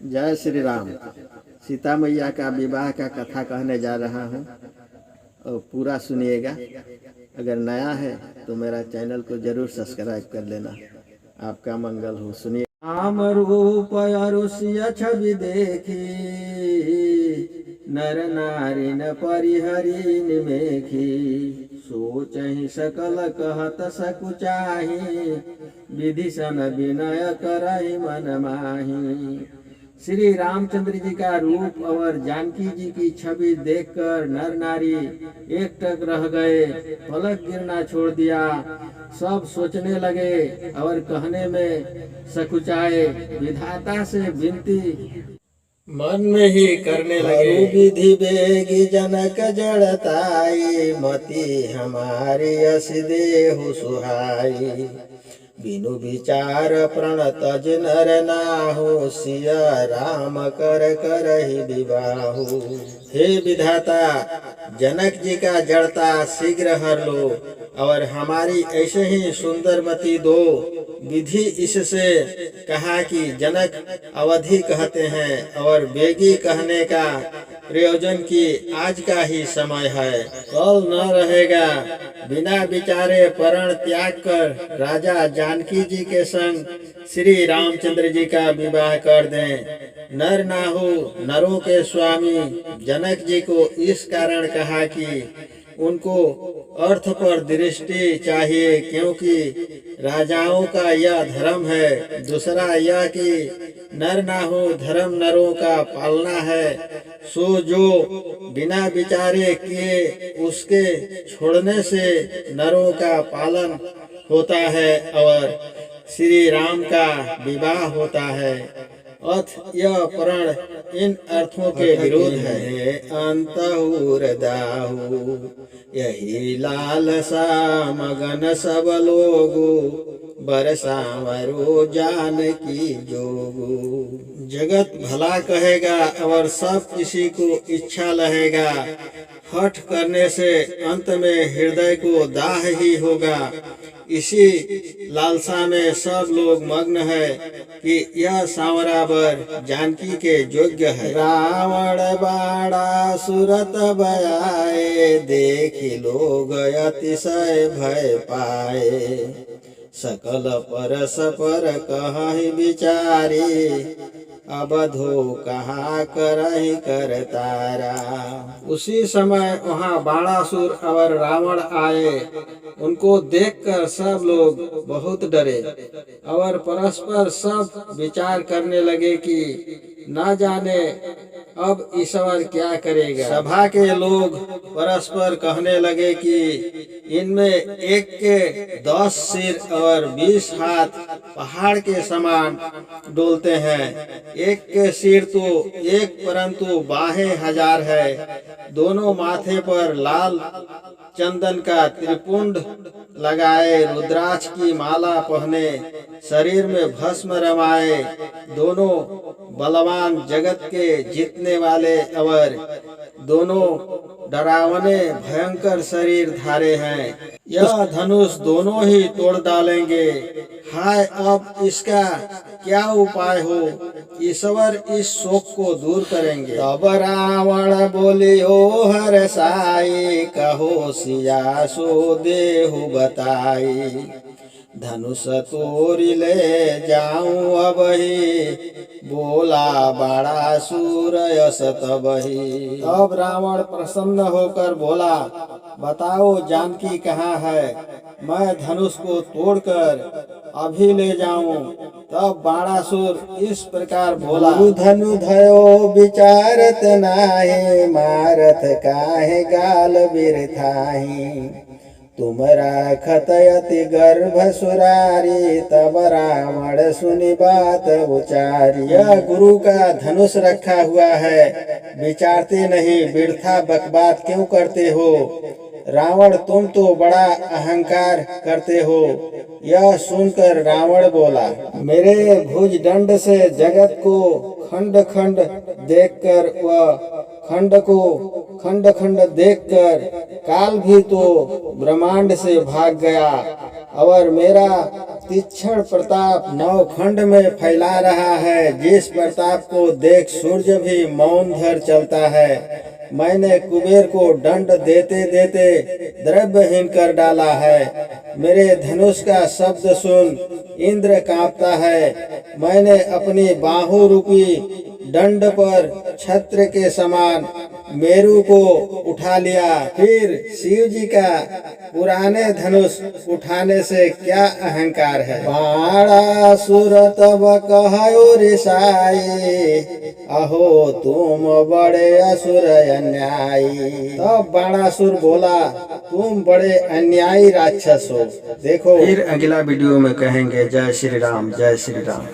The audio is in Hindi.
जय श्री राम। सीता मैया का विवाह का कथा कहने जा रहा हूँ और पूरा सुनिएगा। अगर नया है तो मेरा चैनल को जरूर सब्सक्राइब कर लेना। आपका मंगल हो। सुनिए। राम रूप अरुषिय छवि देखी, नर नारी न परिहरि निमेखी। सोचहि सकल कहत सकुचाही, विधि सन विनय करहि मन माही। श्री रामचंद्र जी का रूप और जानकी जी की छवि देखकर नर नारी एकटक रह गए। पलक गिरना छोड़ दिया। सब सोचने लगे और कहने में सकुचाए। विधाता से विनती मन में ही करने लगे। विधि बेगी जनक जड़ताई, मति हमारी अस देहु सुहाई। बिनु विचार प्रण तज नर नाहु, सिया राम कर करहि विवाहु। हे विधाता, जनक जी का जड़ता शीघ्र हर लो और हमारी ऐसे ही सुंदर मति दो। विधि इससे कहा कि जनक अवधि कहते हैं और बेगी कहने का प्रयोजन की आज का ही समय है, कल न रहेगा। बिना विचारे परण त्याग कर राजा जानकी जी के संग श्री रामचंद्र जी का विवाह कर दें। नर नाहु नरों के स्वामी जनक जी को इस कारण कहा कि उनको अर्थ पर दृष्टि चाहिए, क्योंकि राजाओं का यह धर्म है। दूसरा यह कि नर नाहु धर्म नरों का पालना है। सो जो बिना विचारे किए उसके छोड़ने से नरों का पालन होता है और श्री राम का विवाह होता है। अथ यह प्रण इन अर्थों के विरोध है। अंतहुर दाहु यही लालसा, मगन सब लोगु बरसावरो जानकी जोगु। जगत भला कहेगा और सब किसी को इच्छा लहेगा। हठ करने से अंत में हृदय को दाह ही होगा। इसी लालसा में सब लोग मग्न है कि यह सांवरा वर जानकी के योग्य है। रावण बाड़ा सुरत बयाए, देखी लोग अतिशय भय पाए। सकल परस पर कहि विचारी, अबधो कहा करहि कर तारा। उसी समय वहाँ बाणासुर और रावण आए। उनको देखकर सब लोग बहुत डरे और परस्पर सब विचार करने लगे कि न जाने अब ईश्वर क्या करेगा। सभा के लोग परस्पर कहने लगे कि इनमें एक के 10 सिर और 20 हाथ पहाड़ के समान डोलते हैं। एक के सिर तो एक परंतु बाहें 1000 है। दोनों माथे पर लाल चंदन का त्रिपुंड लगाए, रुद्राक्ष की माला पहने, शरीर में भस्म रमाए। दोनों बलवान, जगत के जीतने वाले और दोनों डरावने भयंकर शरीर धारे हैं। यह धनुष दोनों ही तोड़ डालेंगे। हाय, अब इसका क्या उपाय हो? ईश्वर इस शोक को दूर करेंगे। तब रावण बोलियो हर साई, कहो सिया सो देहु बताई। धनुष तोरी ले जाऊं अबही, बोला बाणासुर यश तबही। तब रावण प्रसन्न होकर बोला, बताओ जानकी कहाँ है, मैं धनुष को तोड़कर अभी ले जाऊं। तब बाणासुर इस प्रकार बोला, धनु भयो विचारत नाहि, मारत काहे गाल बिरथाहि। तुम राखत अति गर्भ सुरारी, तब रावण सुनि बात उचारी। यह गुरु का धनुष रखा हुआ है, विचारते नहीं, बिरथा बकबात क्यों करते हो? रावण, तुम तो बड़ा अहंकार करते हो। यह सुनकर रावण बोला, मेरे भुज दंड से जगत को खंड खंड देखकर व खंड को खंड खंड देखकर काल भी तो ब्रह्मांड से भाग गया। और मेरा तीक्ष्ण प्रताप नौखंड में फैला रहा है, जिस प्रताप को देख सूर्य भी मौन धर चलता है। मैंने कुबेर को दंड देते देते द्रव्यहीन कर डाला है। मेरे धनुष का शब्द सुन इंद्र कांपता है। मैंने अपनी बाहु रूपी दंड पर छत्र के समान मेरु को उठा लिया। फिर शिव जी का पुराने धनुष उठाने से क्या अहंकार है। बाणासुर तब कहो रिसाई, अहो तुम बड़े असुर अन्यायी। तब बाणासुर बोला, तुम बड़े अन्यायी राक्षस हो। देखो फिर अगला वीडियो में कहेंगे। जय श्री राम, जय श्री राम।